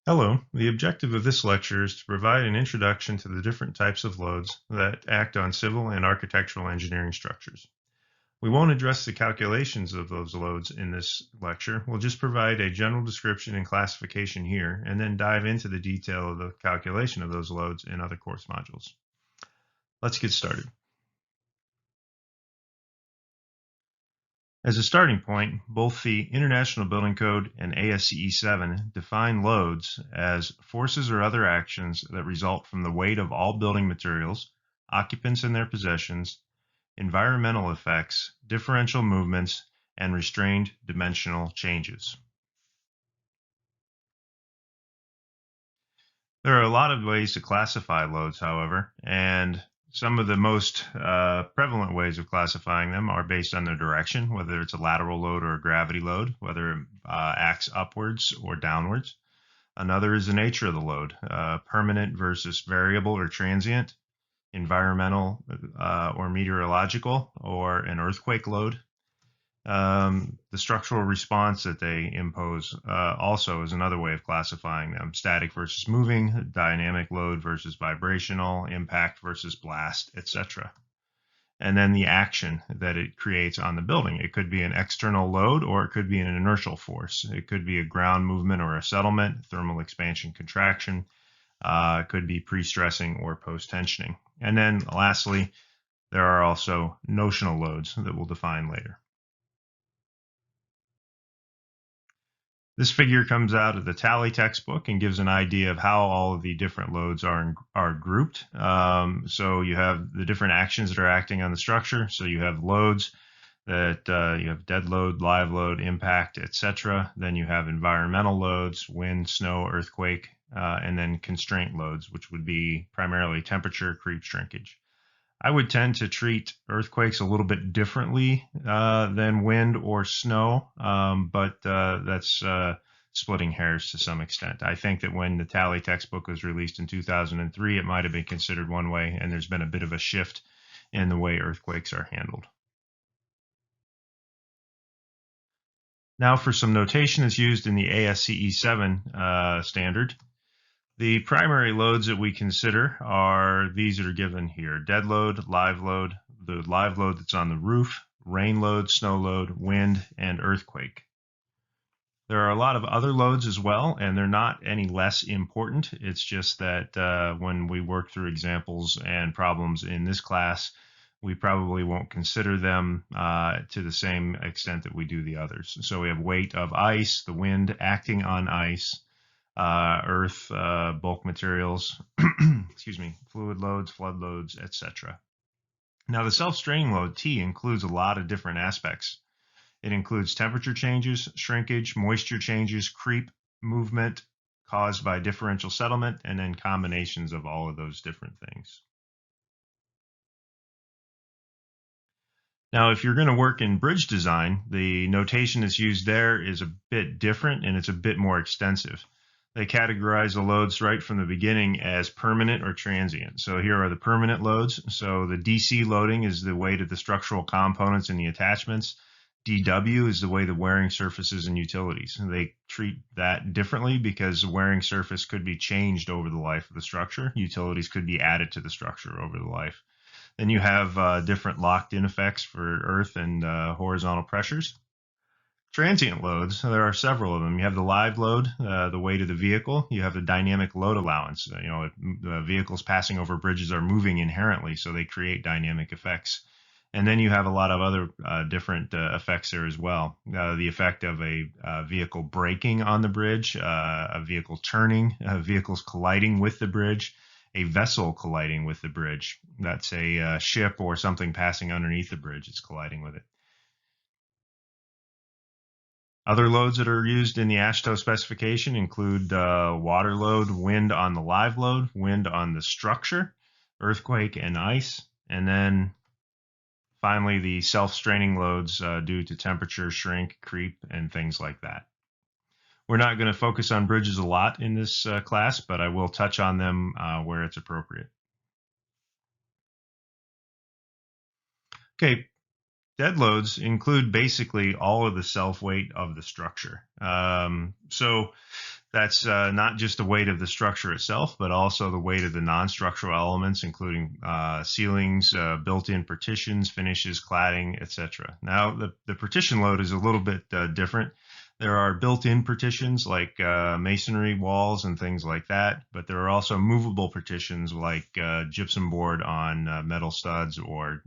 Hello, the objective of this lecture is to provide an introduction to the different types of loads that act on civil and architectural engineering structures. We won't address the calculations of those loads in this lecture. We'll just provide a general description and classification here, and then dive into the detail of the calculation of those loads in other course modules. Let's get started. As a starting point, both the International Building Code and ASCE 7 define loads as forces or other actions that result from the weight of all building materials, occupants and their possessions, environmental effects, differential movements, and restrained dimensional changes. There are a lot of ways to classify loads, however, and some of the most prevalent ways of classifying them are based on their direction, whether it's a lateral load or a gravity load, whether it acts upwards or downwards. Another is the nature of the load, permanent versus variable or transient, environmental or meteorological, or an earthquake load. The structural response that they impose also is another way of classifying them. Static versus moving, dynamic load versus vibrational, impact versus blast, etc. And then the action that it creates on the building. It could be an external load or it could be an inertial force. It could be a ground movement or a settlement, thermal expansion contraction. It could be pre-stressing or post-tensioning. And then lastly, there are also notional loads that we'll define later. This figure comes out of the Tally textbook and gives an idea of how all of the different loads are grouped. So you have the different actions that are acting on the structure. So you have loads that you have dead load, live load, impact, etc. Then you have environmental loads, wind, snow, earthquake, and then constraint loads, which would be primarily temperature, creep, shrinkage. I would tend to treat earthquakes a little bit differently than wind or snow, but that's splitting hairs to some extent. I think that when the Tally textbook was released in 2003, it might have been considered one way, and there's been a bit of a shift in the way earthquakes are handled. Now for some notation that's used in the ASCE 7 standard. The primary loads that we consider are these that are given here: dead load, the live load that's on the roof, rain load, snow load, wind, and earthquake. There are a lot of other loads as well, and they're not any less important. It's just that when we work through examples and problems in this class, we probably won't consider them to the same extent that we do the others. So we have weight of ice, the wind acting on ice, earth, bulk materials, excuse me, fluid loads, flood loads, etc. Now the self-straining load, T, includes a lot of different aspects. It includes temperature changes, shrinkage, moisture changes, creep, movement caused by differential settlement, and then combinations of all of those different things. Now, if you're going to work in bridge design, the notation that's used there is a bit different and it's a bit more extensive. They categorize the loads right from the beginning as permanent or transient. So here are the permanent loads. So the DC loading is the weight of the structural components and the attachments. DW is the weight of wearing surfaces and utilities. They treat that differently because the wearing surface could be changed over the life of the structure. Utilities could be added to the structure over the life. Then you have different locked-in effects for earth and horizontal pressures. Transient loads, there are several of them. You have the live load, the weight of the vehicle. You have the dynamic load allowance. The vehicles passing over bridges are moving inherently, so they create dynamic effects. And then you have a lot of other different effects there as well. The effect of a vehicle braking on the bridge, a vehicle turning, vehicles colliding with the bridge, a vessel colliding with the bridge. That's a ship or something passing underneath the bridge. It's colliding with it. Other loads that are used in the AASHTO specification include water load, wind on the live load, wind on the structure, earthquake and ice, and then finally the self-straining loads due to temperature, shrink, creep, and things like that. We're not going to focus on bridges a lot in this class, but I will touch on them where it's appropriate. Okay, dead loads include basically all of the self weight of the structure. So That's not just the weight of the structure itself, but also the weight of the non-structural elements, including ceilings, built-in partitions, finishes, cladding, etc. Now, the partition load is a little bit different. There are built-in partitions like masonry walls and things like that, but there are also movable partitions like gypsum board on metal studs or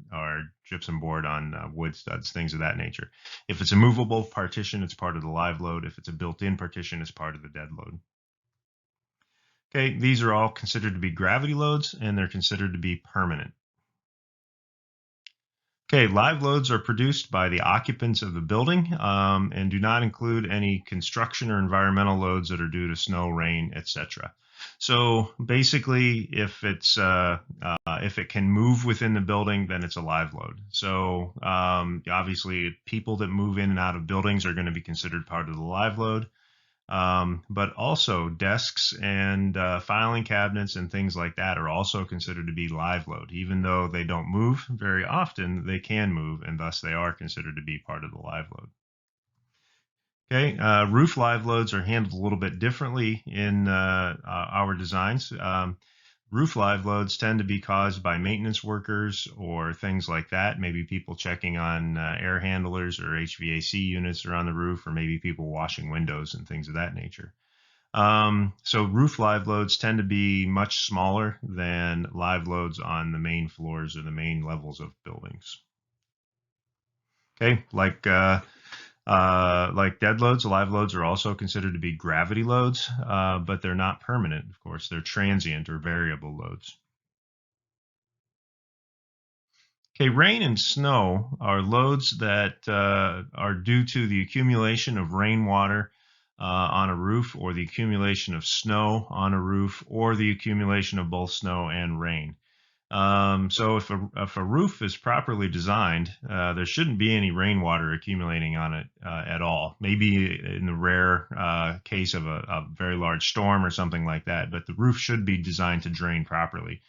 gypsum board on wood studs, things of that nature. If it's a movable partition, it's part of the live load. If it's a built-in partition, it's part of the dead load. Okay, these are all considered to be gravity loads, and they're considered to be permanent. Okay, live loads are produced by the occupants of the building and do not include any construction or environmental loads that are due to snow, rain, etc. So basically, if it can move within the building, then it's a live load. So obviously, people that move in and out of buildings are going to be considered part of the live load. But also desks and filing cabinets and things like that are also considered to be live load. Even though they don't move very often, they can move, and thus they are considered to be part of the live load. Okay, roof live loads are handled a little bit differently in our designs. Roof live loads tend to be caused by maintenance workers or things like that. Maybe people checking on air handlers or HVAC units around the roof, or maybe people washing windows and things of that nature. So roof live loads tend to be much smaller than live loads on the main floors or the main levels of buildings. Okay, like dead loads, live loads are also considered to be gravity loads, but they're not permanent, of course. They're transient or variable loads. Okay, rain and snow are loads that are due to the accumulation of rainwater on a roof, or the accumulation of snow on a roof, or the accumulation of both snow and rain. So if a roof is properly designed, there shouldn't be any rainwater accumulating on it at all. Maybe in the rare case of a very large storm or something like that, but the roof should be designed to drain properly.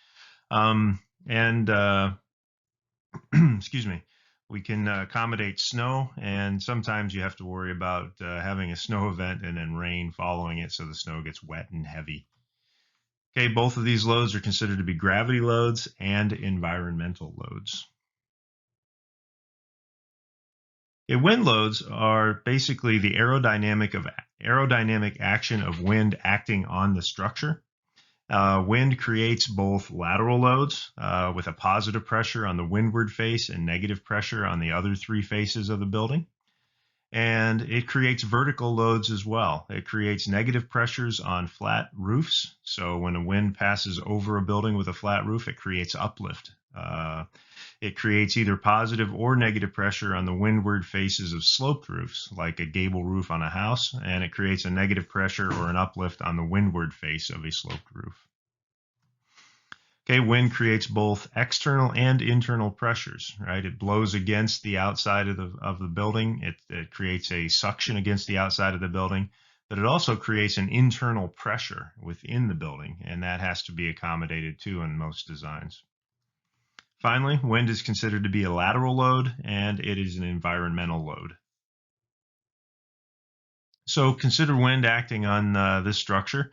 Excuse me, we can accommodate snow, and sometimes you have to worry about having a snow event and then rain following it, so the snow gets wet and heavy. Okay, both of these loads are considered to be gravity loads and environmental loads. Okay, wind loads are basically the aerodynamic action of wind acting on the structure. Wind creates both lateral loads with a positive pressure on the windward face and negative pressure on the other three faces of the building. And it creates vertical loads as well. It creates negative pressures on flat roofs. So when a wind passes over a building with a flat roof, it creates uplift. It creates either positive or negative pressure on the windward faces of sloped roofs, like a gable roof on a house, and it creates a negative pressure or an uplift on the windward face of a sloped roof. Okay, wind creates both external and internal pressures, right? It blows against the outside of the building. It creates a suction against the outside of the building, but it also creates an internal pressure within the building, and that has to be accommodated too in most designs. Finally, wind is considered to be a lateral load, and it is an environmental load. So consider wind acting on this structure.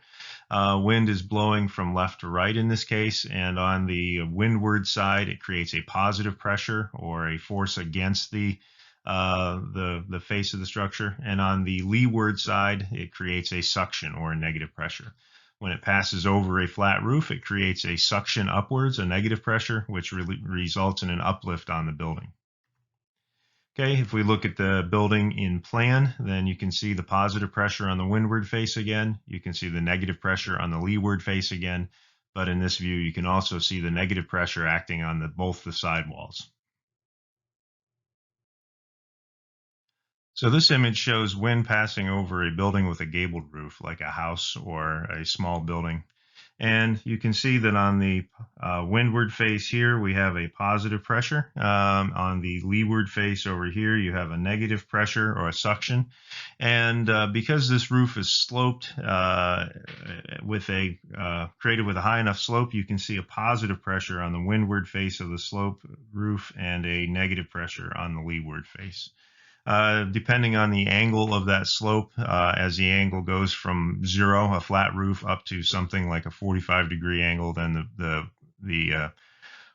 Wind is blowing from left to right in this case, and on the windward side, it creates a positive pressure or a force against the face of the structure, and on the leeward side, it creates a suction or a negative pressure. When it passes over a flat roof, it creates a suction upwards, a negative pressure, which results in an uplift on the building. Okay, if we look at the building in plan, then you can see the positive pressure on the windward face again. You can see the negative pressure on the leeward face again. But in this view, you can also see the negative pressure acting on both the side walls. So this image shows wind passing over a building with a gabled roof, like a house or a small building. And you can see that on the windward face here, we have a positive pressure. On the leeward face over here, you have a negative pressure or a suction. And because this roof is sloped created with a high enough slope, you can see a positive pressure on the windward face of the slope roof and a negative pressure on the leeward face. depending on the angle of that slope, as the angle goes from 0, a flat roof, up to something like a 45-degree angle, then the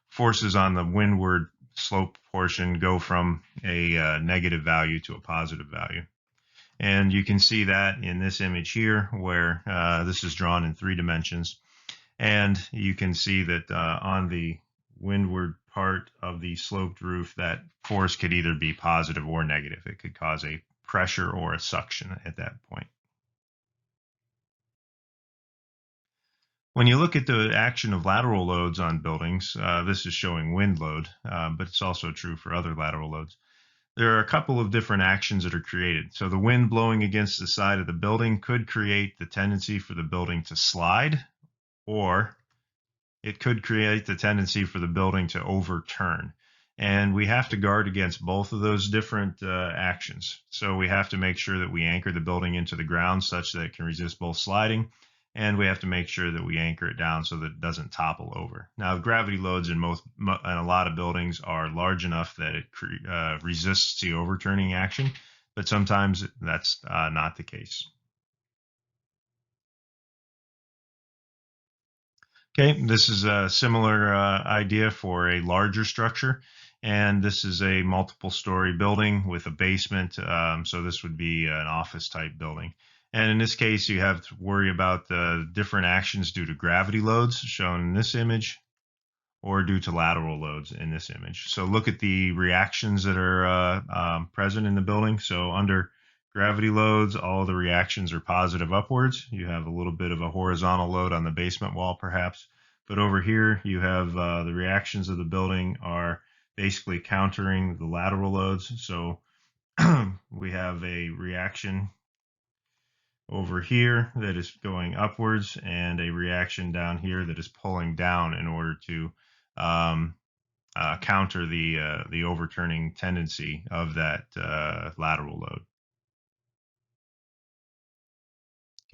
forces on the windward slope portion go from a negative value to a positive value. And you can see that in this image here, where this is drawn in 3 dimensions. And you can see that on the windward part of the sloped roof, that force could either be positive or negative. It could cause a pressure or a suction at that point. When you look at the action of lateral loads on buildings, this is showing wind load, but it's also true for other lateral loads. There are a couple of different actions that are created. So the wind blowing against the side of the building could create the tendency for the building to slide, or it could create the tendency for the building to overturn. And we have to guard against both of those different actions. So we have to make sure that we anchor the building into the ground such that it can resist both sliding, and we have to make sure that we anchor it down so that it doesn't topple over. Now, gravity loads in a lot of buildings are large enough that it resists the overturning action, but sometimes that's not the case. Okay, this is a similar idea for a larger structure, and this is a multiple story building with a basement, so this would be an office type building. And in this case, you have to worry about the different actions due to gravity loads shown in this image, or due to lateral loads in this image. So look at the reactions that are present in the building. So under gravity loads, all of the reactions are positive upwards. You have a little bit of a horizontal load on the basement wall, perhaps. But over here, you have the reactions of the building are basically countering the lateral loads. So we have a reaction over here that is going upwards, and a reaction down here that is pulling down in order to counter the overturning tendency of that lateral load.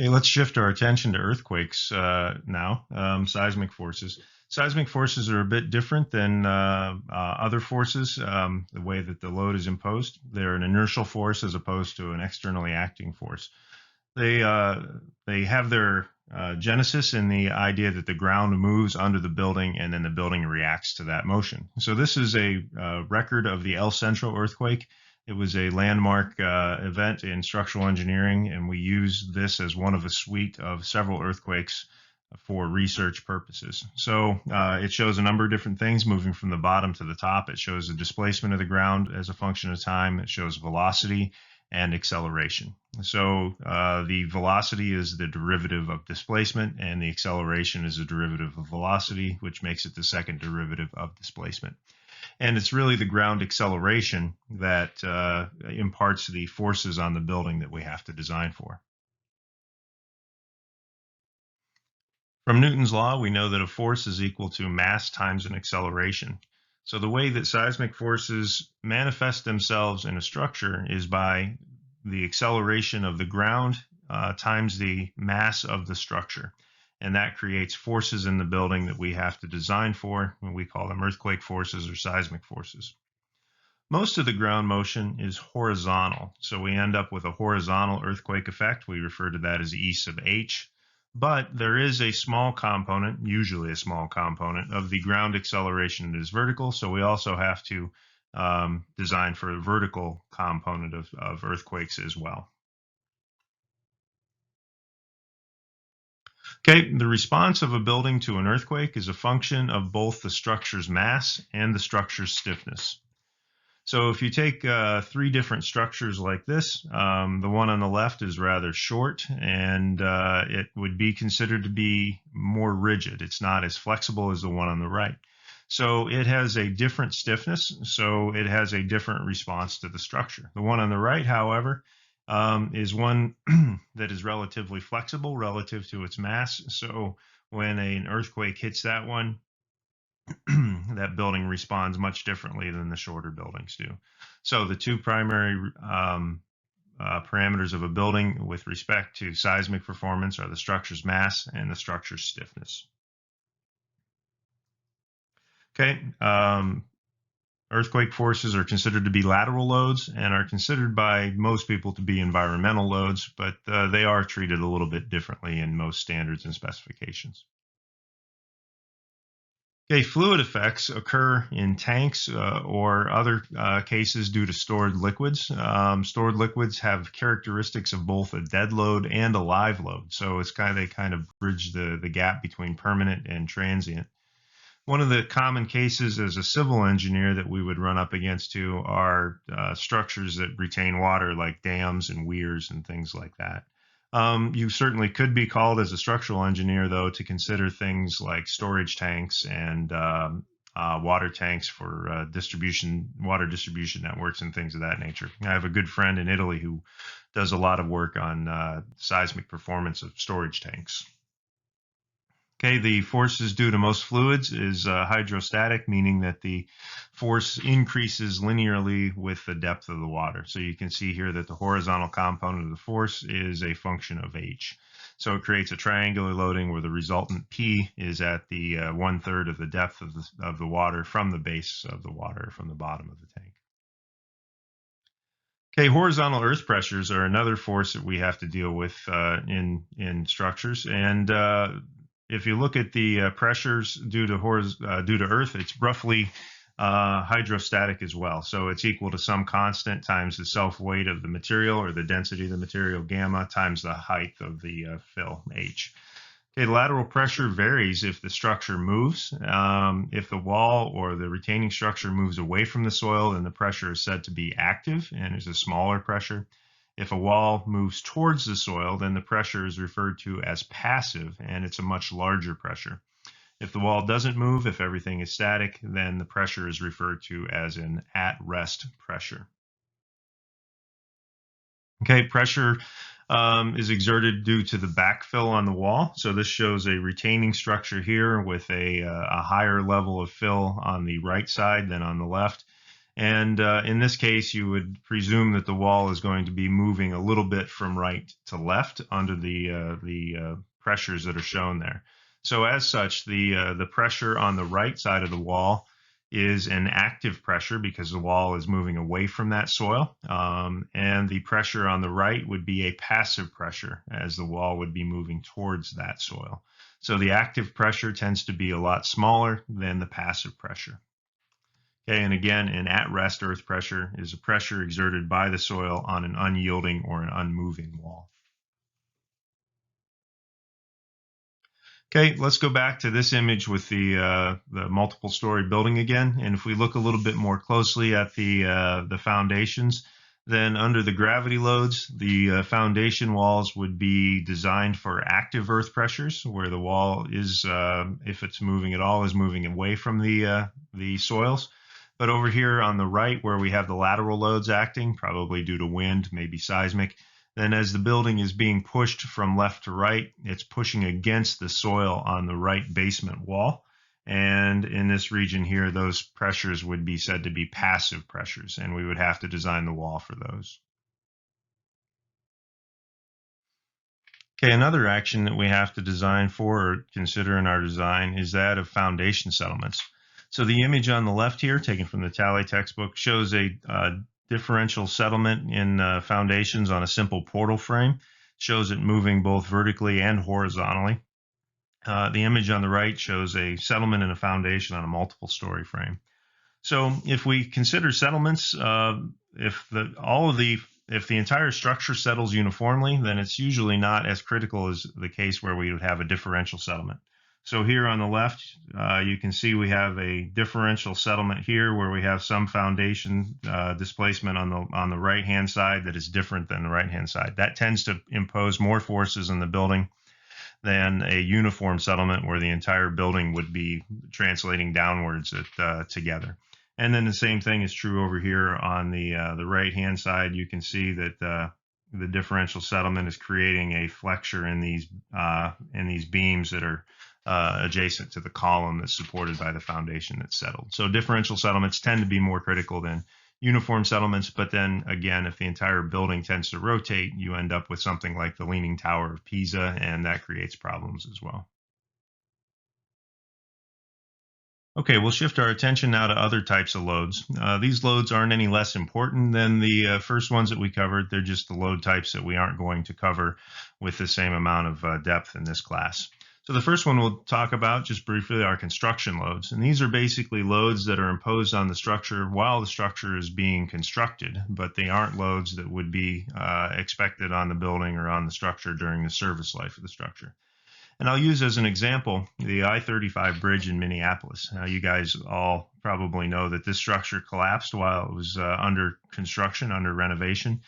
Okay, let's shift our attention to earthquakes now, seismic forces. Seismic forces are a bit different than other forces, the way that the load is imposed. They're an inertial force as opposed to an externally acting force. They have their genesis in the idea that the ground moves under the building and then the building reacts to that motion. So this is a record of the El Centro earthquake. It was a landmark event in structural engineering, and we use this as one of a suite of several earthquakes for research purposes. So it shows a number of different things moving from the bottom to the top. It shows the displacement of the ground as a function of time. It shows velocity and acceleration. So the velocity is the derivative of displacement, and the acceleration is a derivative of velocity, which makes it the second derivative of displacement. And it's really the ground acceleration that imparts the forces on the building that we have to design for. From Newton's law, we know that a force is equal to mass times an acceleration. So the way that seismic forces manifest themselves in a structure is by the acceleration of the ground times the mass of the structure. And that creates forces in the building that we have to design for, and we call them earthquake forces or seismic forces. Most of the ground motion is horizontal, so we end up with a horizontal earthquake effect. We refer to that as E sub h. But there is a small component, usually a small component, of the ground acceleration that is vertical, so we also have to design for a vertical component of earthquakes as well. Okay, the response of a building to an earthquake is a function of both the structure's mass and the structure's stiffness. So if you take 3 different structures like this, the one on the left is rather short, and it would be considered to be more rigid. It's not as flexible as the one on the right. So it has a different stiffness, so it has a different response to the structure. The one on the right, however, is one that is relatively flexible relative to its mass. So when an earthquake hits that one, that building responds much differently than the shorter buildings do. So the 2 primary parameters of a building with respect to seismic performance are the structure's mass and the structure's stiffness. Okay, Earthquake forces are considered to be lateral loads and are considered by most people to be environmental loads, but they are treated a little bit differently in most standards and specifications. Okay, fluid effects occur in tanks or other cases due to stored liquids. Stored liquids have characteristics of both a dead load and a live load, so they kind of bridge the gap between permanent and transient. One of the common cases as a civil engineer that we would run up against too are structures that retain water, like dams and weirs and things like that. You certainly could be called as a structural engineer, though, to consider things like storage tanks and water tanks for water distribution networks and things of that nature. I have a good friend in Italy who does a lot of work on seismic performance of storage tanks. Okay, the forces due to most fluids is hydrostatic, meaning that the force increases linearly with the depth of the water. So you can see here that the horizontal component of the force is a function of h. So it creates a triangular loading where the resultant P is at the 1/3 of the depth of the water from the base of the water, from the bottom of the tank. Okay, horizontal earth pressures are another force that we have to deal with in structures, and if you look at the pressures due to Earth, it's roughly hydrostatic as well. So it's equal to some constant times the self-weight of the material, or the density of the material, gamma, times the height of the fill, h. Okay, lateral pressure varies if the structure moves. If the wall or the retaining structure moves away from the soil, then the pressure is said to be active and is a smaller pressure. If a wall moves towards the soil, then the pressure is referred to as passive, and it's a much larger pressure. If the wall doesn't move, if everything is static, then the pressure is referred to as an at-rest pressure. Okay, pressure is exerted due to the backfill on the wall. So this shows a retaining structure here with a higher level of fill on the right side than on the left. And in this case, you would presume that the wall is going to be moving a little bit from right to left under the pressures that are shown there. So as such, the pressure on the right side of the wall is an active pressure because the wall is moving away from that soil. And the pressure on the right would be a passive pressure, as the wall would be moving towards that soil. So the active pressure tends to be a lot smaller than the passive pressure. Okay, and again, an at-rest earth pressure is a pressure exerted by the soil on an unyielding or an unmoving wall. Okay, let's go back to this image with the multiple story building again. And if we look a little bit more closely at the foundations, then under the gravity loads, the foundation walls would be designed for active earth pressures, where the wall is, if it's moving at all, is moving away from the soils. But over here on the right, where we have the lateral loads acting, probably due to wind, maybe seismic, then as the building is being pushed from left to right, it's pushing against the soil on the right basement wall. And in this region here, those pressures would be said to be passive pressures, and we would have to design the wall for those. Okay, another action that we have to design for or consider in our design is that of foundation settlements. So the image on the left here, taken from the Talley textbook, shows a differential settlement in foundations on a simple portal frame. Shows it moving both vertically and horizontally. The image on the right shows a settlement in a foundation on a multiple story frame. So if we consider settlements, if the entire structure settles uniformly, then it's usually not as critical as the case where we would have a differential settlement. So here on the left, you can see we have a differential settlement here where we have some foundation displacement on the right-hand side that is different than the right-hand side. That tends to impose more forces in the building than a uniform settlement where the entire building would be translating downwards together. And then the same thing is true over here on the right-hand side. You can see that the differential settlement is creating a flexure in these beams that are adjacent to the column that's supported by the foundation that's settled. So differential settlements tend to be more critical than uniform settlements, but then again, if the entire building tends to rotate, you end up with something like the Leaning Tower of Pisa, and that creates problems as well. Okay, we'll shift our attention now to other types of loads. These loads aren't any less important than the first ones that we covered. They're just the load types that we aren't going to cover with the same amount of depth in this class. So the first one we'll talk about just briefly are construction loads. And these are basically loads that are imposed on the structure while the structure is being constructed, but they aren't loads that would be expected on the building or on the structure during the service life of the structure. And I'll use as an example the I-35 bridge in Minneapolis. Now, you guys all probably know that this structure collapsed while it was under construction, under renovation.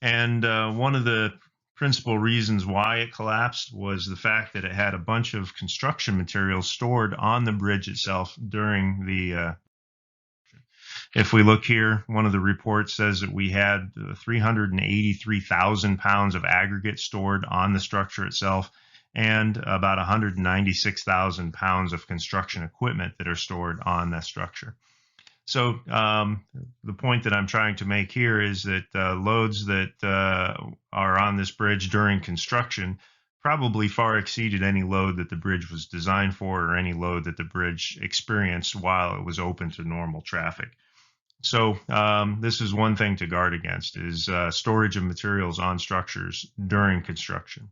And one of the principal reasons why it collapsed was the fact that it had a bunch of construction materials stored on the bridge itself during the if we look here, one of the reports says that we had 383,000 pounds of aggregate stored on the structure itself, and about 196,000 pounds of construction equipment that are stored on that structure. So the point that I'm trying to make here is that loads that are on this bridge during construction probably far exceeded any load that the bridge was designed for or any load that the bridge experienced while it was open to normal traffic. So this is one thing to guard against, is storage of materials on structures during construction.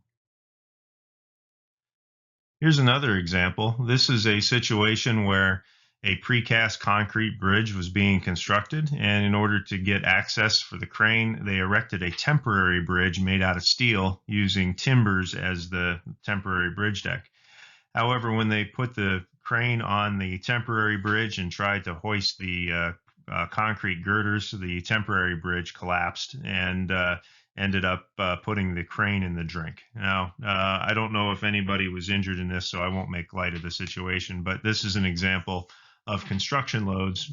Here's another example. This is a situation where a precast concrete bridge was being constructed, and in order to get access for the crane, they erected a temporary bridge made out of steel using timbers as the temporary bridge deck. However, when they put the crane on the temporary bridge and tried to hoist the concrete girders, the temporary bridge collapsed and ended up putting the crane in the drink. Now, I don't know if anybody was injured in this, so I won't make light of the situation, but this is an example of construction loads,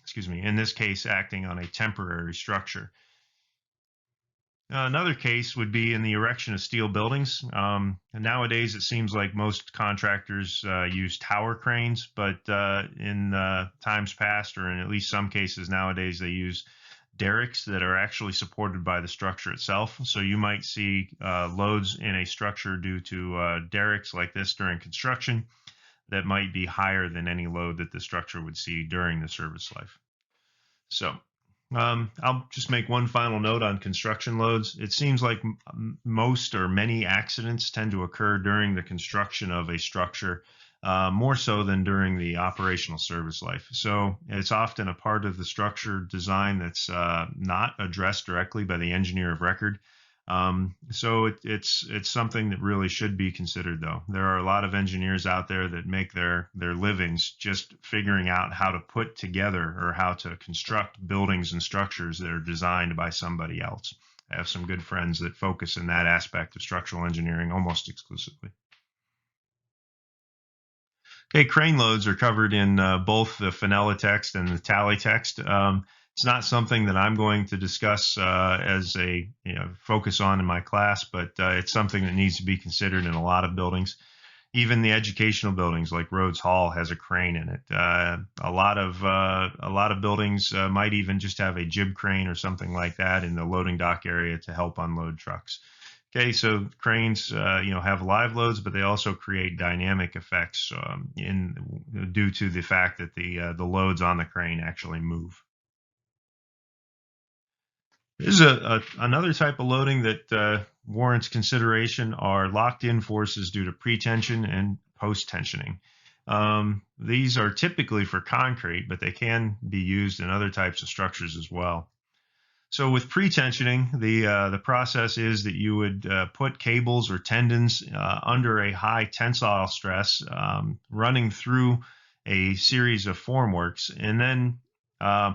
excuse me, in this case, acting on a temporary structure. Another case would be in the erection of steel buildings. And nowadays, it seems like most contractors use tower cranes, but in times past, or in at least some cases nowadays, they use derricks that are actually supported by the structure itself. So you might see loads in a structure due to derricks like this during construction that might be higher than any load that the structure would see during the service life. So I'll just make one final note on construction loads. It seems like most or many accidents tend to occur during the construction of a structure, more so than during the operational service life. So it's often a part of the structure design that's not addressed directly by the engineer of record. So it's something that really should be considered, though. There are a lot of engineers out there that make their livings just figuring out how to put together or how to construct buildings and structures that are designed by somebody else. I have some good friends that focus in that aspect of structural engineering almost exclusively. Okay, crane loads are covered in both the Fenella text and the Tally text. It's not something that I'm going to discuss as a focus on in my class, but it's something that needs to be considered in a lot of buildings. Even the educational buildings like Rhodes Hall has a crane in it. A lot of buildings might even just have a jib crane or something like that in the loading dock area to help unload trucks. Okay, so cranes, have live loads, but they also create dynamic effects due to the fact that the loads on the crane actually move. This is another type of loading that warrants consideration are locked-in forces due to pre-tension and post-tensioning. These are typically for concrete, but they can be used in other types of structures as well. So with pre-tensioning, the process is that you would put cables or tendons under a high tensile stress running through a series of formworks, and then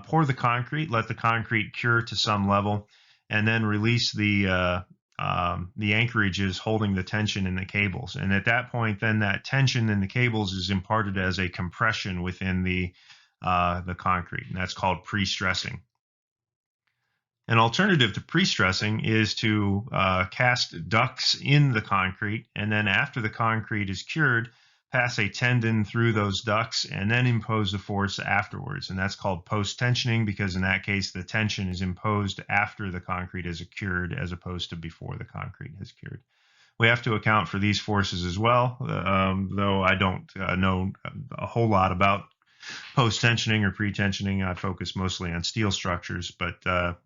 pour the concrete, let the concrete cure to some level, and then release the anchorages holding the tension in the cables. And at that point, then that tension in the cables is imparted as a compression within the concrete, and that's called pre-stressing. An alternative to pre-stressing is to cast ducts in the concrete, and then after the concrete is cured, pass a tendon through those ducts and then impose the force afterwards. And that's called post-tensioning, because in that case, the tension is imposed after the concrete is cured as opposed to before the concrete has cured. We have to account for these forces as well, though I don't know a whole lot about Post-tensioning or pre-tensioning, I focus mostly on steel structures, but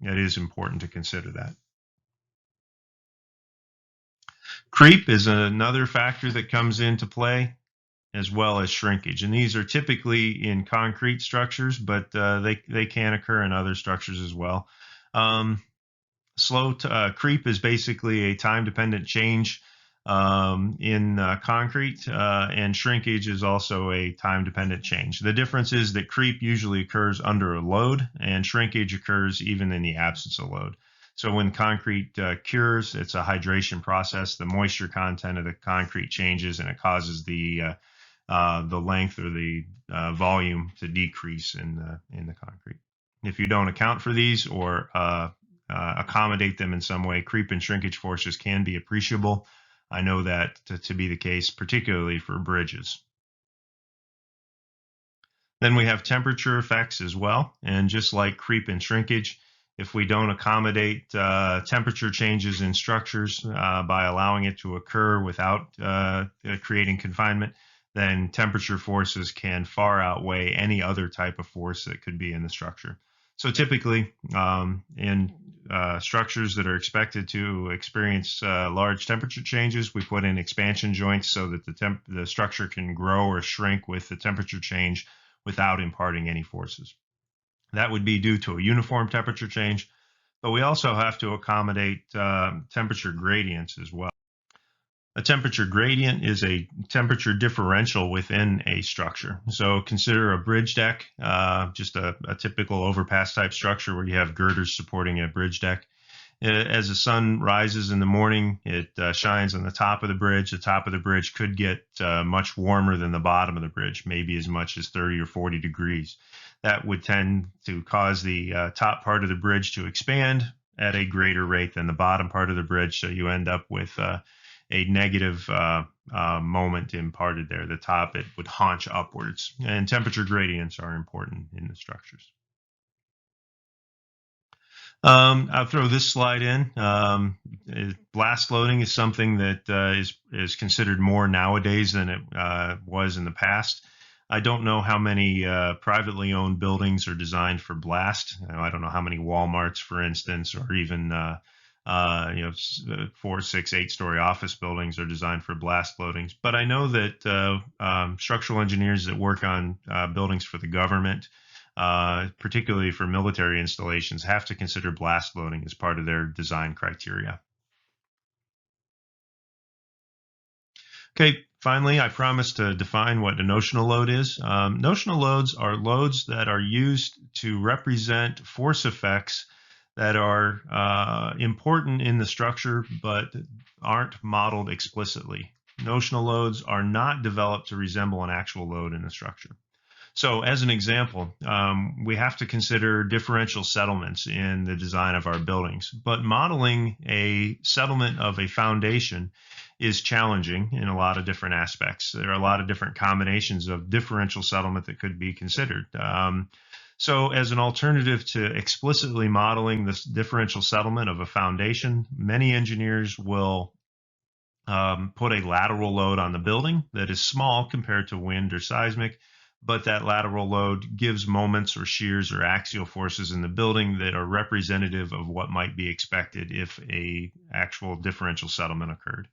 it is important to consider that. Creep is another factor that comes into play, as well as shrinkage. And these are typically in concrete structures, but they can occur in other structures as well. Creep is basically a time-dependent change in concrete, and shrinkage is also a time-dependent change. The difference is that creep usually occurs under a load, and shrinkage occurs even in the absence of load. So when concrete cures, it's a hydration process. The moisture content of the concrete changes, and it causes the length or the volume to decrease in the concrete. If you don't account for these or accommodate them in some way, creep and shrinkage forces can be appreciable. I know that to be the case, particularly for bridges. Then we have temperature effects as well. And just like creep and shrinkage, if we don't accommodate temperature changes in structures by allowing it to occur without creating confinement, then temperature forces can far outweigh any other type of force that could be in the structure. So typically, in structures that are expected to experience large temperature changes, we put in expansion joints so that the structure can grow or shrink with the temperature change without imparting any forces. That would be due to a uniform temperature change, but we also have to accommodate temperature gradients as well. A temperature gradient is a temperature differential within a structure. So consider a bridge deck, just a typical overpass type structure where you have girders supporting a bridge deck. As the sun rises in the morning, it shines on the top of the bridge. The top of the bridge could get much warmer than the bottom of the bridge, maybe as much as 30 or 40 degrees. That would tend to cause the top part of the bridge to expand at a greater rate than the bottom part of the bridge. So you end up with a negative moment imparted there. The top, it would haunch upwards. And temperature gradients are important in the structures. I'll throw this slide in. Blast loading is something that is considered more nowadays than it was in the past. I don't know how many privately owned buildings are designed for blast. I don't know how many Walmarts, for instance, or even 4, 6, 8-story office buildings are designed for blast loadings. But I know that structural engineers that work on buildings for the government, particularly for military installations, have to consider blast loading as part of their design criteria. Okay, finally, I promised to define what a notional load is. Notional loads are loads that are used to represent force effects that are important in the structure but aren't modeled explicitly. Notional loads are not developed to resemble an actual load in the structure. So as an example, we have to consider differential settlements in the design of our buildings, but modeling a settlement of a foundation is challenging in a lot of different aspects. There are a lot of different combinations of differential settlement that could be considered. So as an alternative to explicitly modeling this differential settlement of a foundation, many engineers will put a lateral load on the building that is small compared to wind or seismic, but that lateral load gives moments or shears or axial forces in the building that are representative of what might be expected if a actual differential settlement occurred.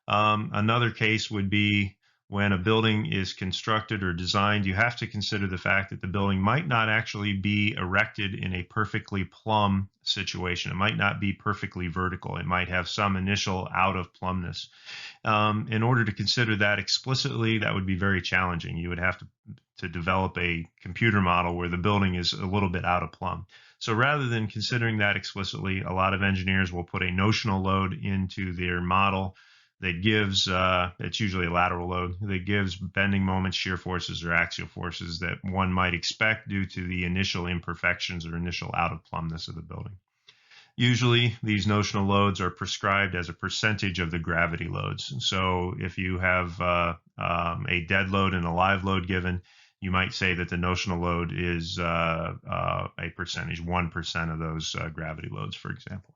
Another case would be when a building is constructed or designed, you have to consider the fact that the building might not actually be erected in a perfectly plumb situation. It might not be perfectly vertical. It might have some initial out of plumbness. In order to consider that explicitly, that would be very challenging. You would have to develop a computer model where the building is a little bit out of plumb. So rather than considering that explicitly, a lot of engineers will put a notional load into their model that gives, it's usually a lateral load, that gives bending moments, shear forces, or axial forces that one might expect due to the initial imperfections or initial out of plumbness of the building. Usually, these notional loads are prescribed as a percentage of the gravity loads. So if you have a dead load and a live load given, you might say that the notional load is a percentage, 1% of those gravity loads, for example.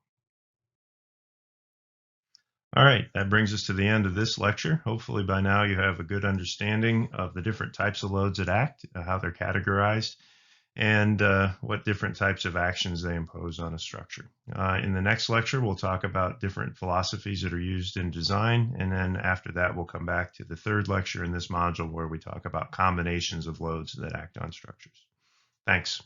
All right, that brings us to the end of this lecture. Hopefully by now you have a good understanding of the different types of loads that act, how they're categorized, and what different types of actions they impose on a structure. In the next lecture, we'll talk about different philosophies that are used in design, and then after that, we'll come back to the third lecture in this module where we talk about combinations of loads that act on structures. Thanks.